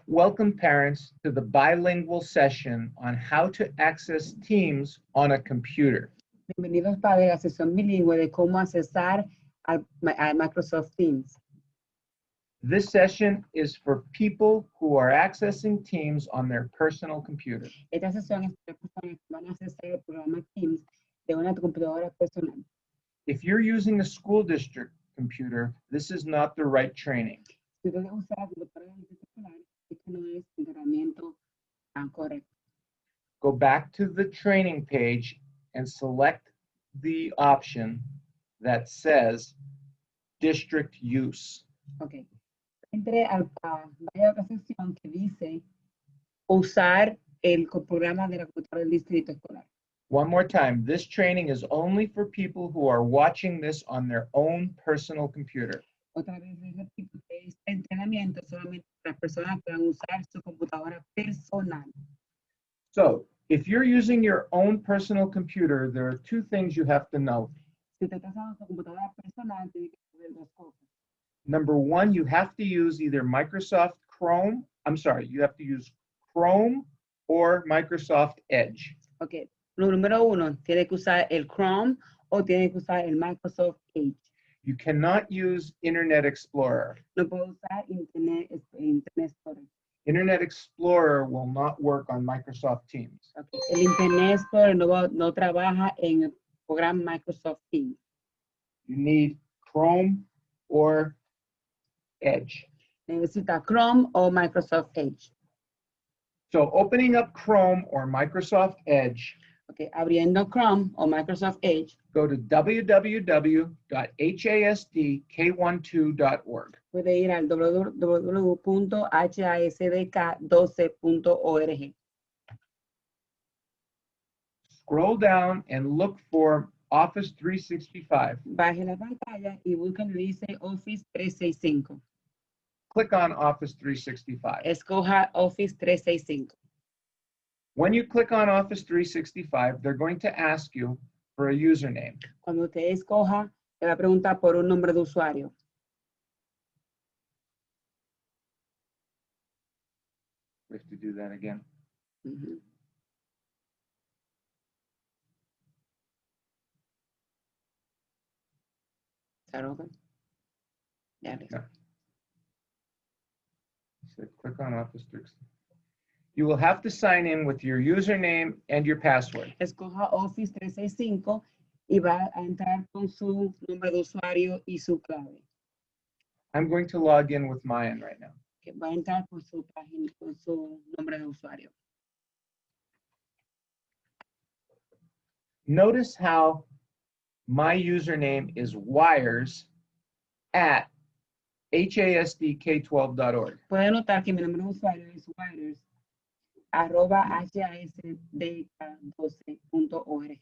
Welcome parents to the bilingual session on how to access Teams on a computer. Bienvenidos padres a la sesión bilingüe de cómo accesar a Microsoft Teams. This session is for people who are accessing Teams on their personal computer. Esta sesión es para personas que van a accesar el programa Teams de una computadora personal. If you're using a school district computer, this is not the right training. Si usted usa la computadora escolar, este no es el entrenamiento correcto. Go back to the training page and select the option that says district use. Ok. Vaya a otra sección que dice usar el programa de la computadora del distrito escolar. One more time, this training is only for people who are watching this on their own personal computer. Otra vez les repito que este entrenamiento es solamente para las personas que van a usar su computadora personal. So, if you're using your own personal computer, there are two things you have to know. Si usted está usando su computadora personal, tiene que saber dos cosas. Number one, you have to use either Microsoft Chrome, you have to use Chrome or Microsoft Edge. Ok, número uno, tiene que usar el Chrome o tiene que usar el Microsoft Edge. You cannot use Internet Explorer. No puedo usar Internet Explorer. Internet Explorer will not work on Microsoft Teams. Okay. El Internet Explorer no trabaja en el programa Microsoft Teams. You need Chrome or Edge. Necesita Chrome o Microsoft Edge. So opening up Chrome or Microsoft Edge, Okay, abriendo Chrome o Microsoft Edge, go to www.hasdk12.org. puede ir al www.hasdk12.org. Scroll down and look for Office 365. Baje la pantalla y busca donde dice Office 365. Click on Office 365. Escoja Office 365. When you click on Office 365, they're going to ask you for a username. Cuando usted escoja, le va a preguntar por un nombre de usuario. We have to do that again. Uh-huh. Is that open? Yeah, it is. No. So click on Office 365. You will have to sign in with your username and your password. Escoja Office 365 y va a entrar con su nombre de usuario y su clave. I'm going to log in with mine right now. Que va a entrar con su página, con su nombre de usuario. Notice how my username is wires@hasdk12.org. Puede notar que mi nombre de usuario es wires@hasdk12.org.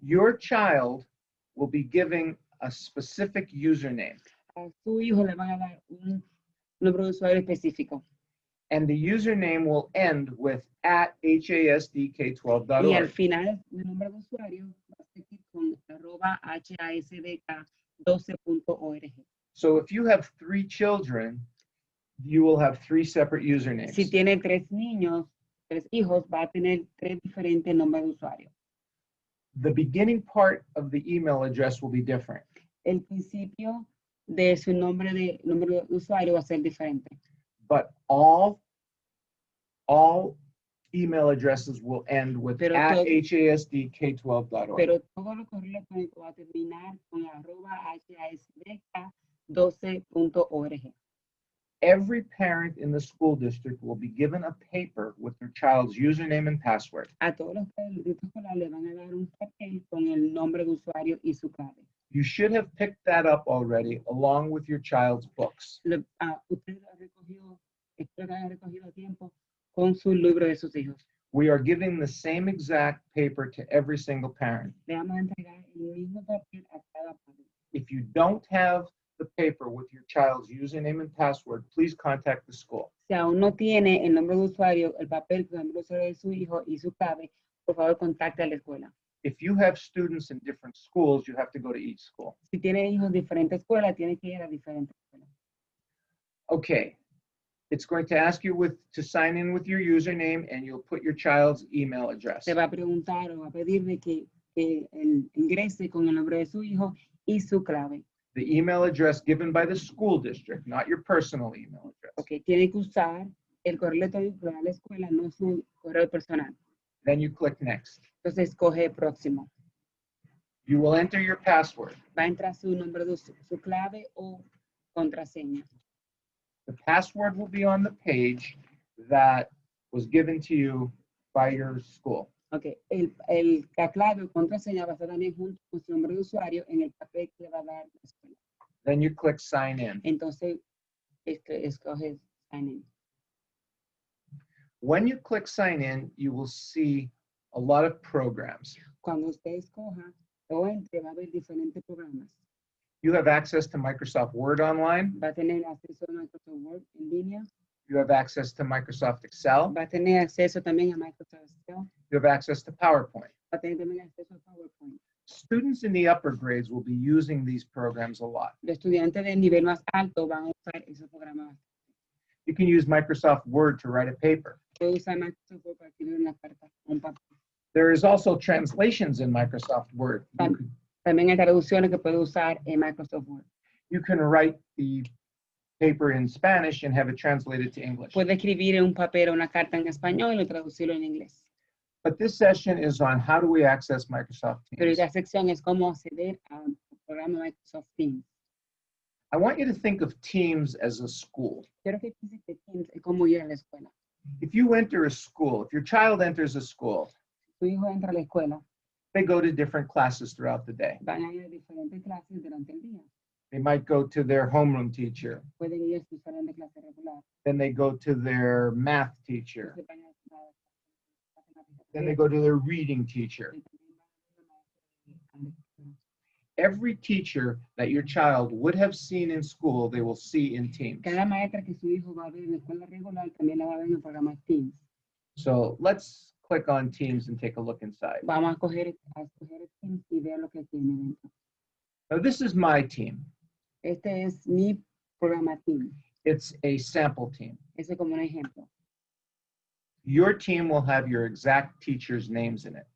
Your child will be giving a specific username, A su hijo le van a dar un nombre de usuario específico. and the username will end with Y al @hasdk12.org. final del nombre de usuario va a seguir con @hasdk12.org. So if you have 3 children, you will have 3 separate usernames. Si tiene 3 niños, 3 hijos, va a tener 3 diferentes nombres de usuario. The beginning part of the email address will be different. El principio de su nombre de usuario va a ser diferente. But all email addresses will end with Pero todo- @hasdk12.org. Pero todo lo correo electrónico va a terminar con @hasdk12.org. Every parent in the school district will be given a paper with their child's username and password. A todos los padres del distrito escolar le van a dar un papel con el nombre de usuario y su clave. You should have picked that up already along with your child's books. Usted lo ha recogido, espero que haya recogido a tiempo con su libro de sus hijos. We are giving the same exact paper to every single parent. Le vamos a entregar el mismo papel a cada padre. If you don't have the paper with your child's username and password, please contact the school. Si aún no tiene el nombre de usuario, el papel con el nombre de usuario de su hijo y su clave, por favor contacte a la escuela. If you have students in different schools, you have to go to each school. Si tiene hijos en diferentes escuelas, tiene que ir a diferentes escuelas. Okay, It's going to ask you to sign in with your username, and you'll put your child's email address. Te va a preguntar o va a pedirle que él ingrese con el nombre de su hijo y su clave. The email address given by the school district, not your personal email address. Ok, tiene que usar el correo electrónico de la escuela, no su correo personal. Then you click Next. Entonces escoge próximo. You will enter your password. Va a entrar su nombre, su clave o contraseña. The password will be on the page that was given to you by your school. Ok, la clave o contraseña va a estar también junto con su nombre de usuario en el papel que le va a dar la escuela. Then you click Sign In. Entonces, escoge Sign In. When you click Sign In, you will see a lot of programs. Cuando usted escoja o entre, va a haber diferentes programas. You have access to Microsoft Word online. Va a tener acceso a Microsoft Word en línea. You have access to Microsoft Excel. Va a tener acceso también a Microsoft Excel. You have access to PowerPoint. Va a tener también acceso a PowerPoint. Students in the upper grades will be using these programs a lot. Los estudiantes del nivel más alto van a usar esos programas. You can use Microsoft Word to write a paper. Puede usar Microsoft Word para escribir una carta, un papel. There is also translations in Microsoft Word. También hay traducciones que puede usar en Microsoft Word. You can write the paper in Spanish and have it translated to English. Puede escribir en un papel o una carta en español y traducirlo en inglés. But this session is on how do we access Microsoft Pero Teams. esta sección es cómo acceder al programa Microsoft Teams. I want you to think of Teams as a school. Quiero que pienses que Teams es como ir a la escuela. If you enter a school, if your child enters a school, Tu hijo entra a la escuela, they go to different classes throughout the day. van a ir a diferentes clases durante el día. They might go to their homeroom teacher. Pueden ir a su salón de clase regular. Then they go to their math teacher. Entonces van a la Then they go to their reading teacher. Every teacher that your child would have seen in school, they will see in Teams. Cada maestra que su hijo va a ver en la escuela regular también la va a ver en el programa Teams. So let's click on Teams and take a look inside. Vamos a escoger Teams y ver lo que tiene dentro. Now this is my team. Este es mi programa Teams. It's a sample team. Ese es como un ejemplo. Your team will have your exact teachers' names in it.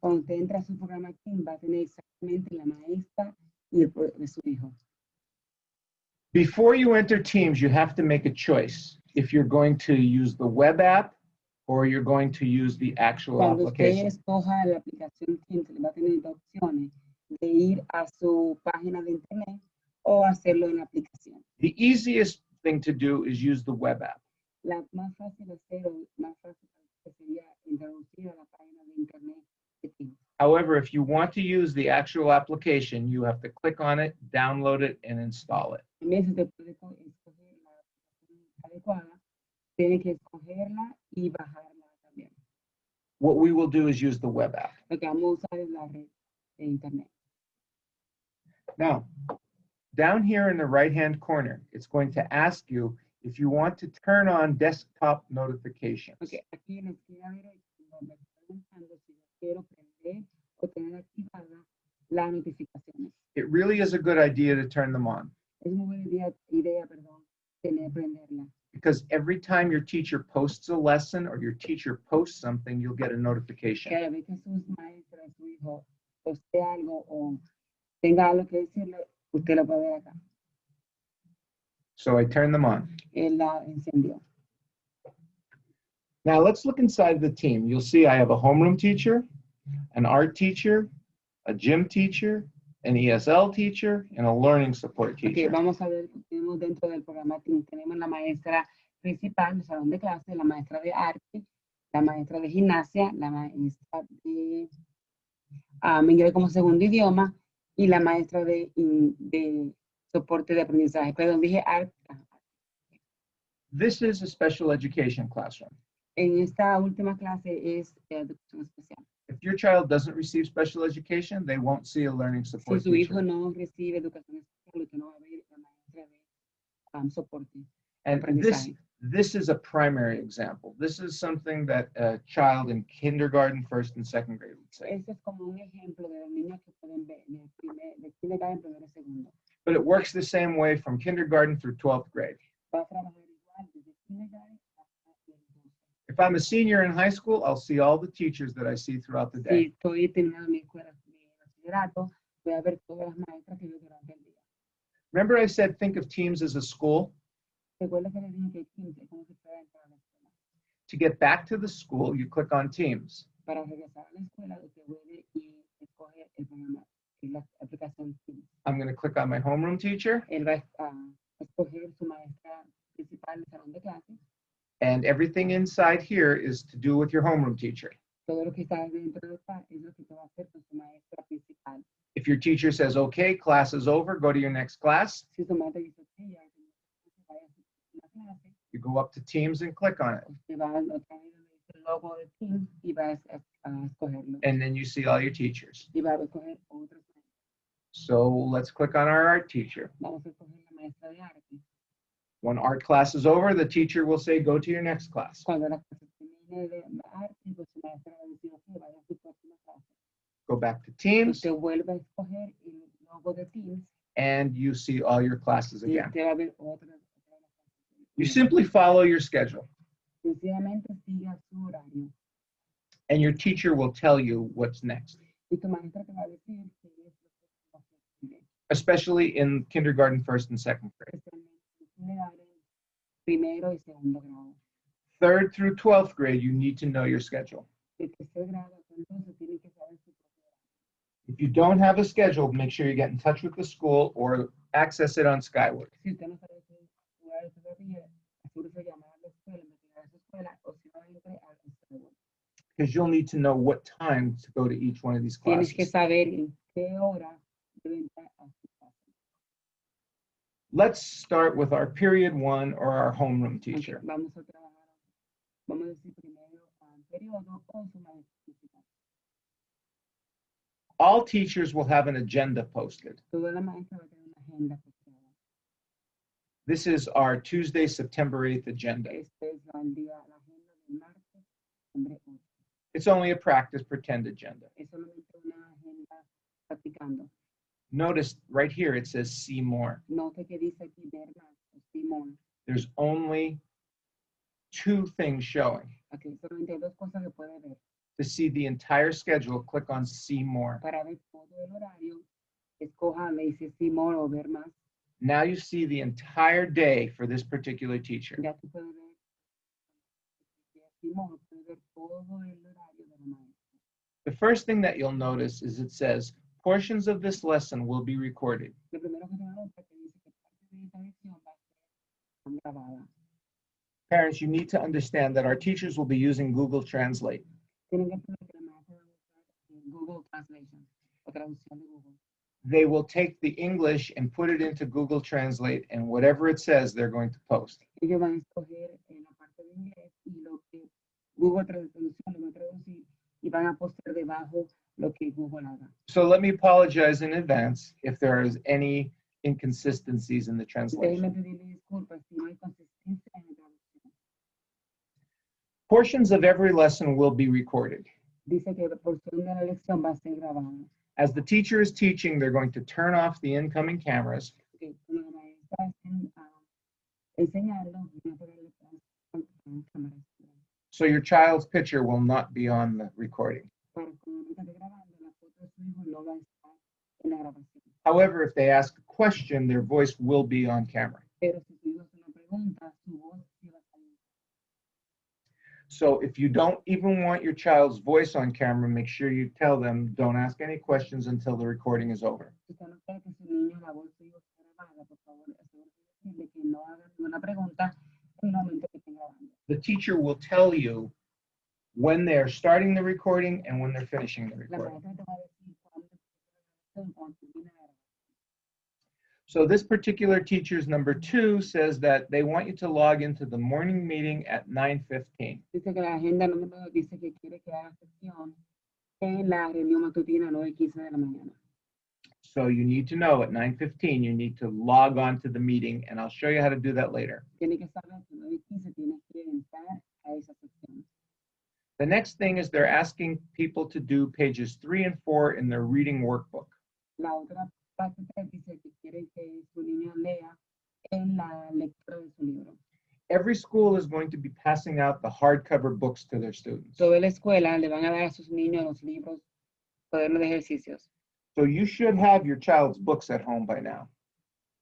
Cuando usted entra a su programa Teams, va a tener exactamente la maestra y de su hijo. Before you enter Teams, you have to make a choice if you're going to use the web app or you're going to use the actual Cuando usted application. escoja la aplicación Teams, le va a tener dos opciones de ir a su página de internet o hacerlo en la aplicación. The easiest thing to do is use the web app. La más fácil de hacer o más fácil sería introducir a la página de internet de Teams. However, if you want to use the actual application, you have to click on it, download it, and install it. En vez de usted puede escoger la aplicación adecuada, tiene que escogerla y bajarla también. What we will do is use the web app. Lo que vamos a usar es la red de internet. Now, down here in the right-hand corner, it's going to ask you if you want to turn on desktop notifications. Porque aquí en la esquina derecha me está preguntando si yo quiero prender o tener activadas las notificaciones. It really is a good idea to turn them on Es muy buena idea, prenderla. because every time your teacher posts a lesson or your teacher posts something, you'll get a notification. Cada vez que sus maestros, su hijo, poste algo o tenga algo que decirle, usted lo puede ver acá. So I turn them on. Él la encendió. Now let's look inside the team. You'll see I have a homeroom teacher, an art teacher, a gym teacher, an ESL teacher, and a learning support Okay, teacher. vamos a ver, tenemos dentro del programa Teams, tenemos la maestra principal del salón de clase, la maestra de arte, la maestra de gimnasia, la maestra de inglés como segundo idioma y la maestra de soporte de aprendizaje. Perdón, dije arte. This is a special education classroom. En esta última clase es educación especial. If your child doesn't receive special education, they won't see a learning Si support su hijo teacher. no recibe educación especial, usted no va a ver la maestra de soporte. And aprendizaje. this is a primary example. This is something that a child in kindergarten, first and second grade would say. Este es como un ejemplo de los niños que pueden ver de kindergarten, primero y segundo. But it works the same way from kindergarten through 12th grade. Va a trabajar igual desde kindergarten hasta el 12. If I'm a senior in high school, I'll see all the teachers that I see throughout the Si day. estoy terminando mi escuela de bachillerato, voy a ver todas las maestras que veo durante el día. Remember I said think of Teams as a school? Recuerda que les dije que Teams es como si fuera entrar a la escuela. To get back to the school, you click on Teams. Para regresar a la escuela, usted vuelve y escoge el programa, la aplicación Teams. I'm going to click on my homeroom teacher, Él va a escoger su maestra principal del salón de clases. and everything inside here is to do with your homeroom teacher. Todo lo que está dentro de esta es lo que te va a hacer con su maestra principal. If your teacher says, okay, class is over, go to your next class, Si su maestra dice, ok, ya vaya a la clase, you go up to Teams and click on it. usted va otra vez donde dice el logo de Teams y va a escogerlo. And then you see all your teachers. Y va a escoger otros maestros. So let's click on our art teacher. Vamos a escoger la maestra de arte. When art class is over, the teacher will say, go to your next class. Cuando la clase termine de arte, pues su maestra va a decir, ok, vaya a su próxima clase. Go back to Teams, Usted vuelve a escoger el logo de Teams and you see all your classes y again. usted va a ver otra de las clases. You simply follow your schedule, Sencillamente siga su horario. and your teacher will tell you what's next, Y tu maestra te va a decir qué es lo que sigue. especially in kindergarten, first and second grade. Especialmente en kindergarten, primero y segundo grado. Third through 12th grade, you need to know your schedule. De tercer grado, entonces tiene que saber su propio horario. If you don't have a schedule, make sure you get in touch with the school or access it on Skyward. Si usted no sabe su horario todavía, asegúrese de llamar a la escuela, investigar a su escuela, o si no, entre al Skyward. Because you'll need to know what time to go to each one of these Tienes que classes. saber en qué hora debe entrar a su clase. Let's start with our period 1 or our homeroom Okay, teacher. vamos a trabajar, vamos a decir primero periodo o su maestra principal. All teachers will have an agenda posted. Toda la maestra va a tener una agenda posteada. This is our Tuesday, September 8th agenda. Este es el día, la agenda del martes, septiembre 8. It's only a practice pretend agenda. Es solamente una agenda practicando. Notice right here it says see more. Note que dice aquí ver más, o see more. There's only 2 things showing. Aquí solamente hay dos cosas que puede ver. To see the entire schedule, click on see more. Para ver todo el horario, escoja, le dice see more o ver más. Now you see the entire day for this particular teacher. Ya tú puedes ver, see more, puedes ver todo el horario de la maestra. The first thing that you'll notice is it says portions of this lesson will be recorded. Lo primero que se va a notar que dice que parte de esta lección va a ser grabada. Parents, you need to understand that our teachers will be using Google Translate. Tienen que entender que la maestra va a usar Google Translation o traducción de Google. They will take the English and put it into Google Translate, and whatever it says, they're going to post. Ellos van a escoger en la parte de inglés y lo que Google Traducción lo va a traducir y van a postear debajo lo que Google haga. So let me apologize in advance if there is any inconsistencies in the translation. Déjenme pedirle disculpas si no hay consistencia en la traducción. Portions of every lesson will be recorded. Dice que la porción de la lección va a ser grabada. As the teacher is teaching, they're going to turn off the incoming cameras, Que cuando la maestra esté enseñando, van a ponerle cámaras. so your child's picture will not be on the recording. Para cuando no esté grabando, la foto de su hijo no va a estar en la grabación. However, if they ask a question, their voice will be on camera. Pero si su hijo hace una pregunta, su voz sí va a salir. So if you don't even want your child's voice on camera, make sure you tell them, don't ask any questions until the recording is over. Si usted no quiere que su niño, la voz de su hijo esté grabada, por favor, asegúrese de decirle que no haga ninguna pregunta en el momento que estén grabando. The teacher will tell you when they're starting the recording and when they're finishing the La recording. maestra te va a decir cuándo empieza la grabación, cuándo termina la grabación. So this particular teacher's number 2 says that they want you to log into the morning meeting at 9:15. Dice que la agenda número 2 dice que quiere que haga sesión en la reunión matutina 9:15 de la mañana. So you need to know at 9:15, you need to log on to the meeting, and I'll show you how to do that later. Tiene que saber que 9:15 tienes que entrar a esa sesión. The next thing is they're asking people to do pages 3 and 4 in their reading workbook. La otra parte 3 dice que quiere que su niño lea en la lectura de su libro. Every school is going to be passing out the hardcover books to their students. Toda la escuela le van a dar a sus niños los libros, cuadernos de ejercicios. So you should have your child's books at home by now.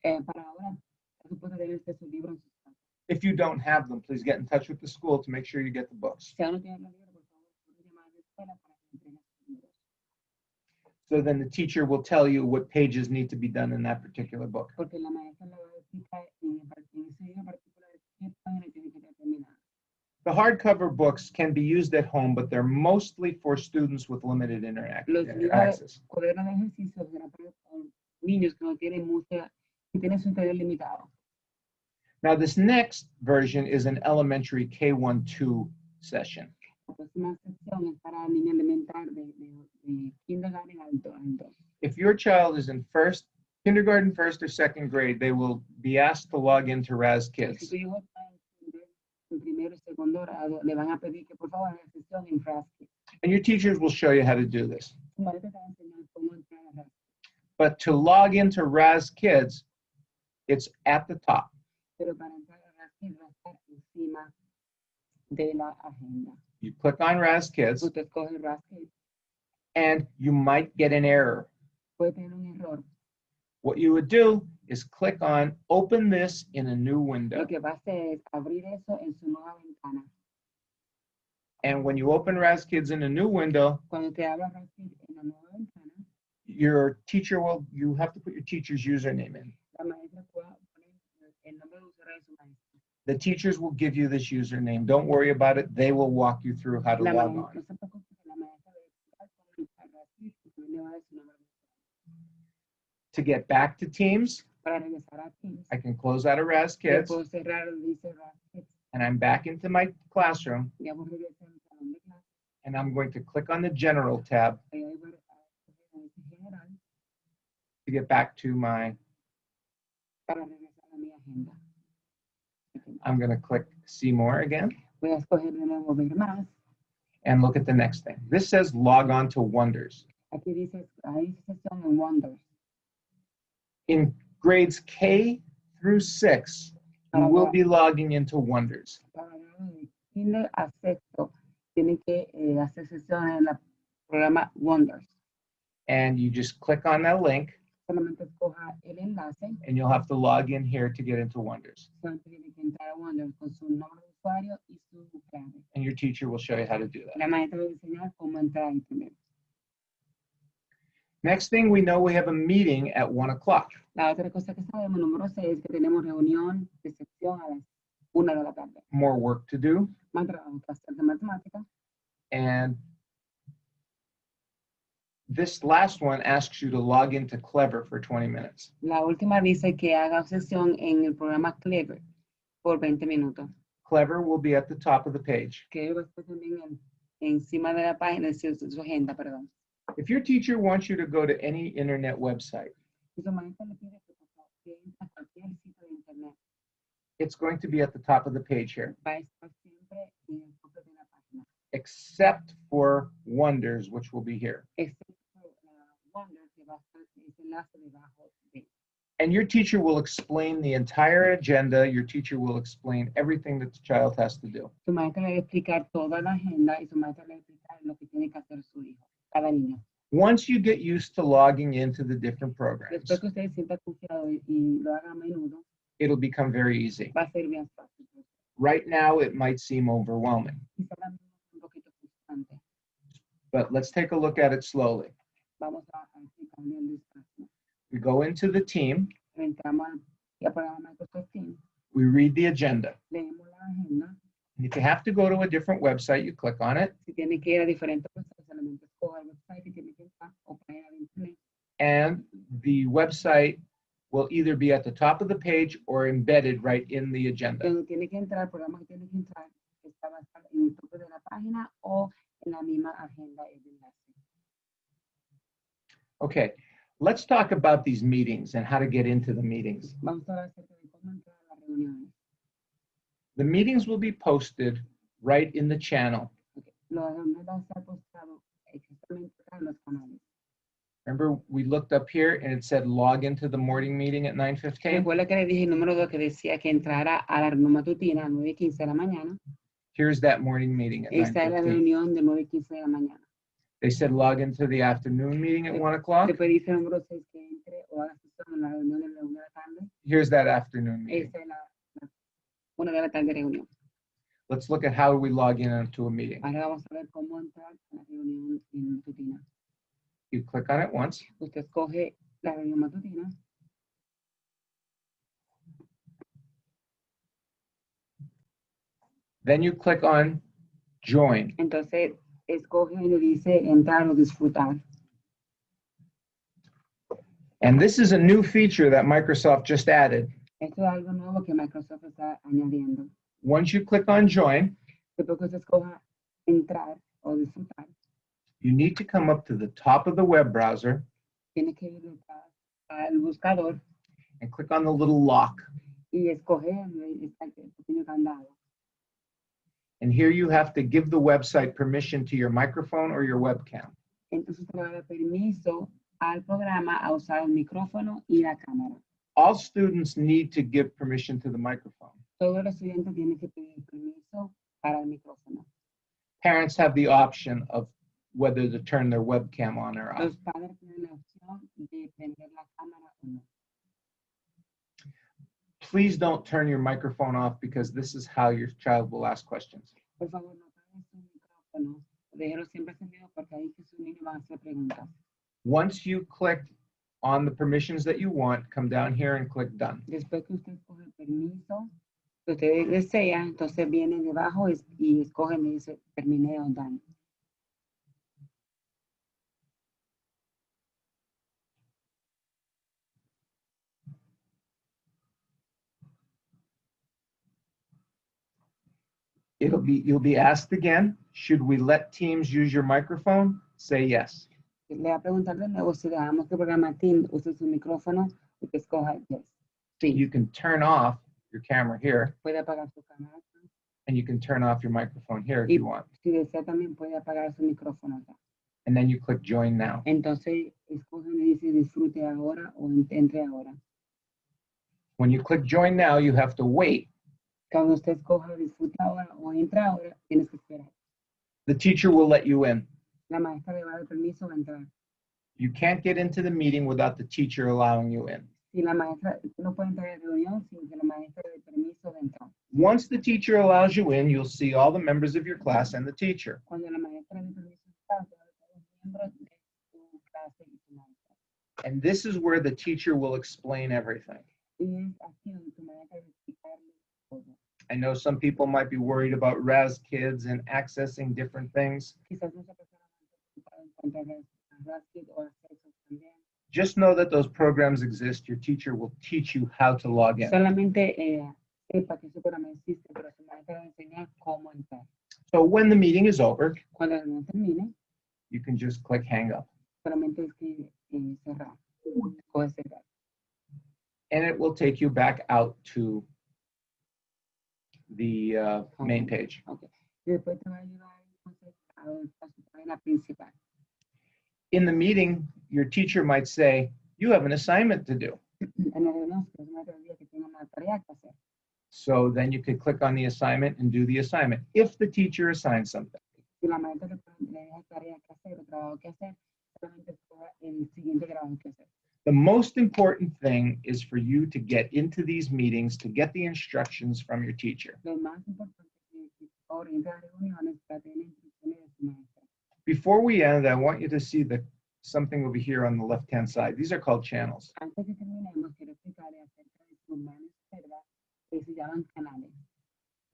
Para ahora, es supuesto tener usted sus libros en sus casas. If you don't have them, please get in touch with the school to make sure you get the books. Si aún no tienen los libros, por favor, pueden llamar a la escuela para que entreguen sus libros. So then the teacher will tell you what pages need to be done in that particular book. Porque la maestra le va a explicar en ese libro particular qué página tiene que terminar. The hardcover books can be used at home, but they're mostly for students with limited Los libros access. cuadernos de ejercicio serán para niños que no tienen que tienen su interior limitado. Now, this next version is an elementary K1-2 session. La próxima sección es para niños elemental de kindergarten al 2. If your child is in kindergarten, first or second grade, they will be asked to log into Raz Si Kids. tu hijo está en primero y segundo grado, le van a pedir que por favor haga sesión en Frasky. And your teachers will show you how to do this. Su maestra te va a enseñar cómo entrar a Frasky. But to log into Raz Kids, it's at the top. Pero para entrar a Frasky va a estar encima de la agenda. You click on Raz Kids, Usted escoge el Frasky. and you might get an error. Puede tener un error. What you would do is click on Open this in a new window. Lo que va a hacer es abrir eso en su nueva ventana. And when you open Raz Kids in a new window, Cuando te abra Frasky en la nueva ventana, you have to put your teacher's username in. la maestra puede poner el nombre de usuario de su maestra. The teachers will give you this username. Don't worry about it. They will walk you through how to La log maestra, on. no se preocupe, la maestra le va a explicar cómo entrar a Frasky y también le va a dar su nombre de usuario. To get back to Teams, Para regresar a Teams, I can close out of Raz yo Kids, puedo cerrar el dice Frasky. and I'm back into my classroom, Ya voy a regresar al salón de clase. and I'm going to click on the General tab Ahí voy a escoger en general to get back to my, para regresar a mi agenda. I'm going to click See More again, Voy a escoger de nuevo ver más. and look at the next thing. This says Log on to Wonders. Aquí dice, ahí dice sesión en Wonders. In grades K through 6, you will be logging into Wonders. Para grado de kinder a sexto, tienen que hacer sesiones en el programa Wonders. And you just click on that link, Solamente escoja el enlace. and you'll have to log in here to get into Wonders. Solamente tiene que entrar a Wonders con su nombre de usuario y su clave. And your teacher will show you how to do that. La maestra va a enseñar cómo entrar ahí primero. Next thing we know, we have a meeting at 1 o'clock. La otra cosa que sabemos, número 6, es que tenemos reunión de sección a las 1 de la tarde. More work to do. Más trabajo que hacer de matemática. And this last one asks you to log into Clever for 20 minutes. La última dice que haga sesión en el programa Clever por 20 minutos. Clever will be at the top of the page. Que va a estar también encima de la página de su agenda, perdón. If your teacher wants you to go to any internet website, Si su maestra le pide que por favor que entre a cualquier sitio de internet, it's going to be at the top of the page here, va a estar siempre en el tope de la página. except for Wonders, which will be here. Excepto la Wonder que va a estar ese enlace debajo de. And your teacher will explain the entire agenda. Your teacher will explain everything that the child has to do. Su maestra le va a explicar toda la agenda y su maestra le va a explicar lo que tiene que hacer su hijo, cada niño. Once you get used to logging into the different programs, Después que usted se sienta confiado y lo haga a menudo, it'll become very easy. va a ser bien fácil. Right now, it might seem overwhelming, Quizá ahora mismo es un poquito frustrante. but let's take a look at it slowly. Vamos a explicarle el despacio. We go into the team, Entramos al programa Microsoft Teams, we read the agenda. leemos la agenda. And if you have to go to a different website, you click on it, Si tiene que ir a diferentes websites, solamente escoja el website y tiene que entrar o página de internet. and the website will either be at the top of the page or embedded right in the agenda. Donde tiene que entrar, el programa que tiene que entrar, está va a estar en el tope de la página o en la misma agenda el enlace. Okay, let's talk about these meetings and how to get into the meetings. Vamos a hablar acerca de cómo entrar a las reuniones. The meetings will be posted right in the channel, Okay. Los reuniones van a estar postados exactamente acá en los canales. Remember, we looked up here and it said log into the morning meeting at 9:15? Recuerda que le dije el número 2 que decía que entrara a la reunión matutina a 9:15 de la mañana. Here's that morning meeting at Esta es la 9:15. reunión de 9:15 de la mañana. They said log into the afternoon meeting at 1 o'clock. Después dice el número 6 que entre o haga sesión en la reunión de la 1 de la tarde. Here's that afternoon meeting. Esta es la 1 de la tarde reunión. Let's look at how we log into a meeting. Ahora vamos a ver cómo entrar a la reunión matutina. You click on it once. Usted escoge la reunión matutina. Then you click on join. Entonces escoge y le dice entrar o disfrutar. And this is a new feature that Microsoft just added. Esto es algo nuevo que Microsoft está añadiendo. Once you click on join, Después que usted escoja entrar o disfrutar, you need to come up to the top of the web browser tiene que ir detrás al buscador and click on the little lock. y escoger el pequeño candado. And here you have to give the website permission to your microphone or your webcam. Entonces usted le va a dar permiso al programa a usar el micrófono y la cámara. All students need to give permission to the microphone. Todos los estudiantes tienen que pedir permiso para el micrófono. Parents have the option of whether to turn their webcam on or off. Los padres tienen la opción de prender la cámara o no. Please don't turn your microphone off because this is how your child will ask questions. Por favor, no apaguen su micrófono. Déjelo siempre encendido porque ahí que sus niños van a hacer preguntas. Once you click on the permissions that you want, come down here and click done. Después que usted escoge el permiso que usted desea, entonces viene debajo y escoge y dice terminé o done. You'll be asked again, should we let Teams use your microphone? Say yes. Le va a preguntar de nuevo si dejamos que el programa Teams use su micrófono, usted escoja yes. Sí. You can turn off your camera here, Puede apagar su cámara. and you can turn off your microphone here if Y you want. si desea también puede apagar su micrófono acá. And then you click join now. Entonces escoge y dice disfrute ahora o entre ahora. When you click join now, you have to wait. Cuando usted escoja disfruta ahora o entra ahora, tienes que esperar. The teacher will let you in. La maestra le va a dar permiso de entrar. You can't get into the meeting without the teacher allowing you in. Si la maestra no puede entrar a la reunión sin que la maestra le dé permiso de entrar. Once the teacher allows you in, you'll see all the members of your class and the teacher. Cuando la maestra le dé permiso de entrar, te va a ver todos los miembros de tu clase y tu maestra. And this is where the teacher will explain everything. Y es aquí donde tu maestra va a explicarle todo. I know some people might be worried about RAS kids and accessing different things. Quizás muchas personas van a encontrar Raspid o accesos también. Just know that those programs exist. Your teacher will teach you how to log in. Solamente sepa que ese programa existe, pero su maestra va a enseñar cómo entrar. So when the meeting is over, Cuando la reunión termine, you can just click hang up. solamente es que cerrar. Puedes cerrar. And it will take you back out to the main page. Okay. Y después te va a llevar entonces a su página principal. In the meeting, your teacher might say, you have an assignment to do. En la reunión, su maestra dice que tiene una tarea que hacer. So then you could click on the assignment and do the assignment if the teacher assigns something. Si la maestra le deja tarea que hacer o trabajo que hacer, solamente escoja el siguiente trabajo que hacer. The most important thing is for you to get into these meetings to get the instructions from your teacher. Lo más importante es que orienta las reuniones para tener instrucciones de su maestra. Before we end, I want you to see something over here on the left-hand side. These are called channels. Antes de terminemos, quiero explicarle acerca de su mano izquierda que se llaman canales.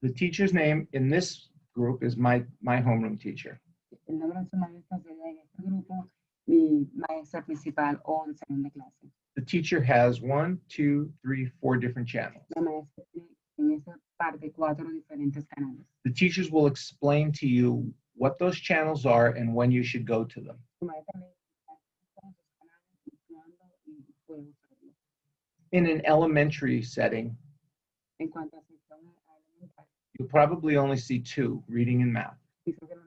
The teacher's name in this group is my homeroom teacher. El nombre de su maestra sería en este grupo mi maestra principal o el salón de clase. The teacher has 1, 2, 3, 4 different channels. La maestra tiene en esa parte 4 diferentes canales. The teachers will explain to you what those channels are and when you should go to them. Su maestra le explica todos los canales y cuándo y puede usarlos. In an elementary setting, En cuanto a sección elemental, you'll probably only see 2, reading and math. quizás elemental.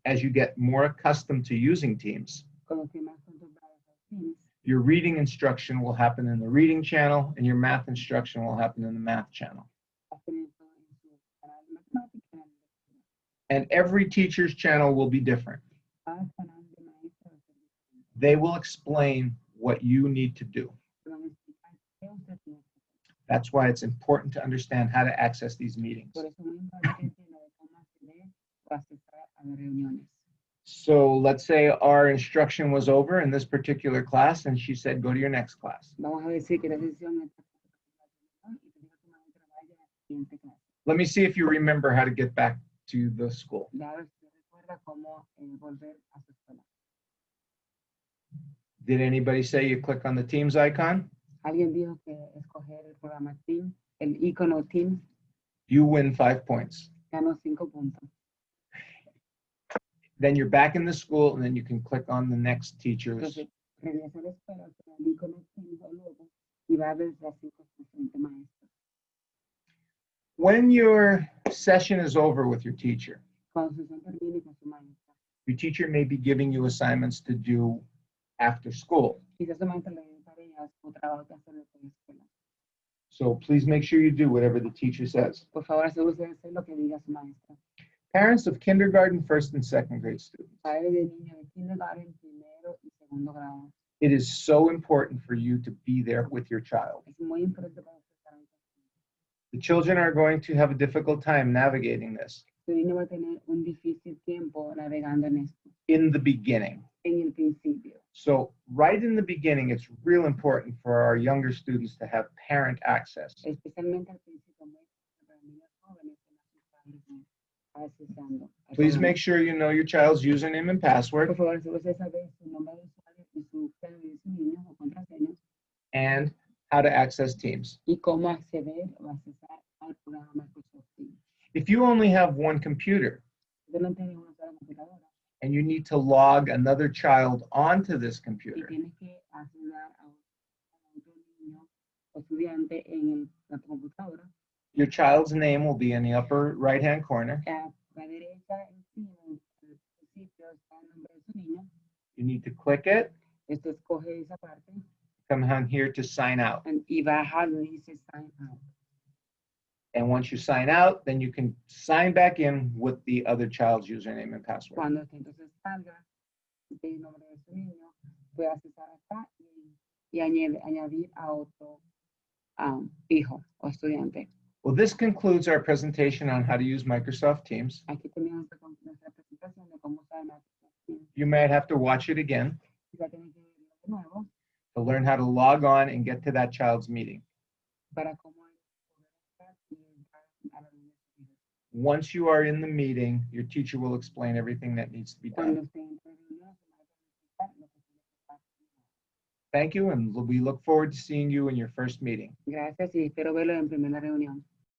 As you get more accustomed to using Teams, Cuando firmas con tus Microsoft Teams, Your reading instruction will happen in the reading channel, and your math instruction will happen in the math channel. vas a tener todo en su canal de matemáticas, canal de lectura. And every teacher's channel will be different. Cada canal de maestra va a ser diferente. They will explain what you need to do. Te van a explicar qué usted tiene que hacer. That's why it's important to understand how to access these meetings. Por eso es muy importante entender cómo acceder o accesar a las reuniones. So let's say our instruction was over in this particular class, and she said, go to your next class. Vamos a decir que la sesión está y te digo a tu maestra vaya a la siguiente clase. Let me see if you remember how to get back to the school. Ya a ver si recuerda cómo volver a su escuela. Did anybody say you click on the Teams icon? Alguien dijo que escoger el programa Team, el icono Team, You win 5 points. ganó 5 puntos. Then you're back in the school, and then you can click on the next teacher's. Entonces, regresa a la escuela, será el icono Team o logo y va a ver las 5 diferentes maestras. When your session is over with your teacher, Cuando su sesión termine con su maestra, your teacher may be giving you assignments to do after school. quizás su maestra le dé tareas o trabajo que hacer después de la escuela. So please make sure you do whatever the teacher says. Por favor, asegúrese de hacer lo que diga su maestra. Parents of kindergarten, first and second grade students, Padres de niños de kindergarten, primero y segundo grado. it is so important for you to be there with your child. Es muy importante para usted estar ahí. The children are going to have a difficult time navigating this Su niño va a tener un difícil tiempo navegando en esto, in the beginning. en el principio. So right in the beginning, it's real important for our younger students to have parent access. Especialmente al principio, muy importante para niños jóvenes que no sus padres accesando. al Please programa. make sure you know your child's username and password Por favor, asegúrese de saber su nombre de usuario y su clave de su niño o contraseña and how to access Teams. y cómo acceder o accesar al programa Microsoft Teams. If you only have one computer Usted no tiene una sola computadora and you need to log another child onto this y computer, tienes que acceder a otro niño o estudiante en la computadora, your child's name will be in the upper right-hand corner. a la derecha encima del sitio está el nombre de su niño. You need to click it, Usted escoge esa parte come down here to sign out. y baja donde dice sign out. And once you sign out, then you can sign back in with the other child's username and password. Cuando usted entonces salga del nombre de su niño, puede accesar acá y añadir a otro hijo o estudiante. Well, this concludes our presentation on how to use Microsoft Teams. Aquí termina nuestra presentación de cómo usar Microsoft Teams. You might have to watch it again Quizá tiene que verlo de nuevo to learn how to log on and get to that child's meeting. para cómo poder estar y entrar a la reunión de su hijo. Once you are in the meeting, your teacher will explain everything that needs to be Cuando done. usted entre en reunión, su maestra va a explicar lo que tiene que hacer. Thank you, and we look forward to seeing you in your first meeting. Gracias y espero verlo en primera reunión.